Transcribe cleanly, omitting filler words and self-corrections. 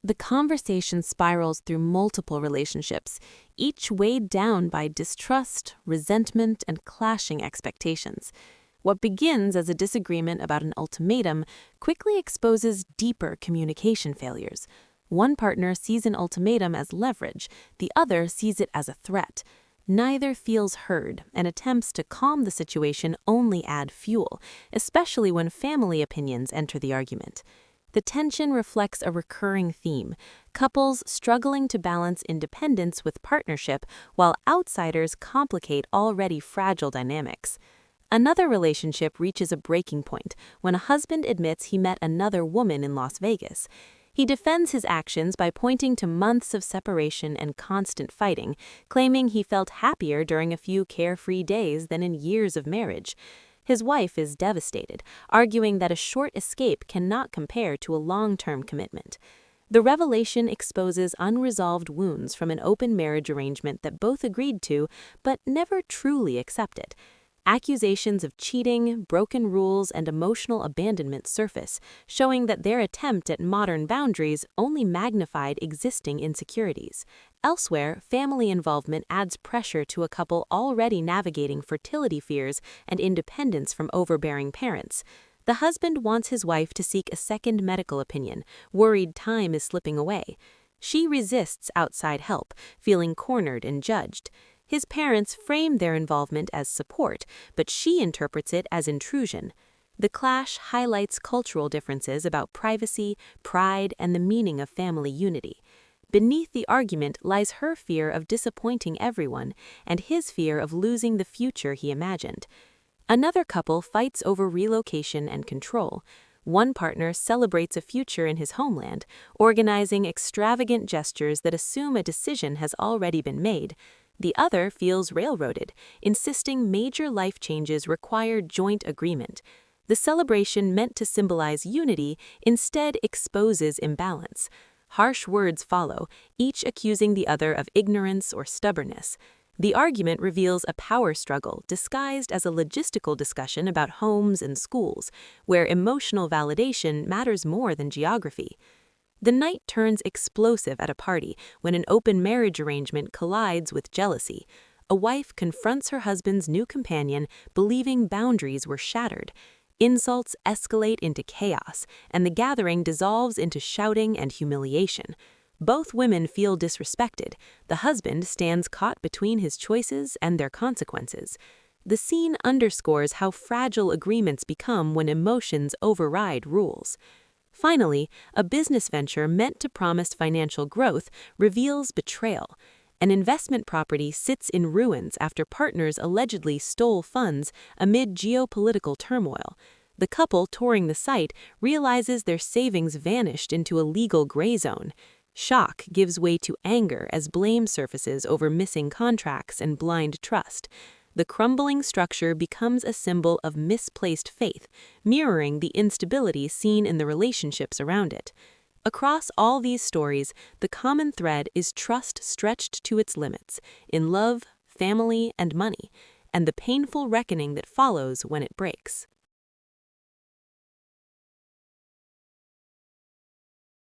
The conversation spirals through multiple relationships, each weighed down by distrust, resentment, and clashing expectations. What begins as a disagreement about an ultimatum quickly exposes deeper communication failures. One partner sees an ultimatum as leverage, the other sees it as a threat. Neither feels heard, and attempts to calm the situation only add fuel, especially when family opinions enter the argument. The tension reflects a recurring theme: couples struggling to balance independence with partnership while outsiders complicate already fragile dynamics. Another relationship reaches a breaking point when a husband admits he met another woman in Las Vegas. He defends his actions by pointing to months of separation and constant fighting, claiming he felt happier during a few carefree days than in years of marriage. His wife is devastated, arguing that a short escape cannot compare to a long-term commitment. The revelation exposes unresolved wounds from an open marriage arrangement that both agreed to but never truly accepted. Accusations of cheating, broken rules, and emotional abandonment surface, showing that their attempt at modern boundaries only magnified existing insecurities. Elsewhere, family involvement adds pressure to a couple already navigating fertility fears and independence from overbearing parents. The husband wants his wife to seek a second medical opinion, worried time is slipping away. She resists outside help, feeling cornered and judged. His parents frame their involvement as support, but she interprets it as intrusion. The clash highlights cultural differences about privacy, pride, and the meaning of family unity. Beneath the argument lies her fear of disappointing everyone and his fear of losing the future he imagined. Another couple fights over relocation and control. One partner celebrates a future in his homeland, organizing extravagant gestures that assume a decision has already been made. The other feels railroaded, insisting major life changes require joint agreement. The celebration meant to symbolize unity instead exposes imbalance. Harsh words follow, each accusing the other of ignorance or stubbornness. The argument reveals a power struggle disguised as a logistical discussion about homes and schools, where emotional validation matters more than geography. The night turns explosive at a party when an open marriage arrangement collides with jealousy. A wife confronts her husband's new companion, believing boundaries were shattered. Insults escalate into chaos, and the gathering dissolves into shouting and humiliation. Both women feel disrespected. The husband stands caught between his choices and their consequences. The scene underscores how fragile agreements become when emotions override rules. Finally, a business venture meant to promise financial growth reveals betrayal. An investment property sits in ruins after partners allegedly stole funds amid geopolitical turmoil. The couple touring the site realizes their savings vanished into a legal gray zone. Shock gives way to anger as blame surfaces over missing contracts and blind trust. The crumbling structure becomes a symbol of misplaced faith, mirroring the instability seen in the relationships around it. Across all these stories, the common thread is trust stretched to its limits, in love, family, and money, and the painful reckoning that follows when it breaks.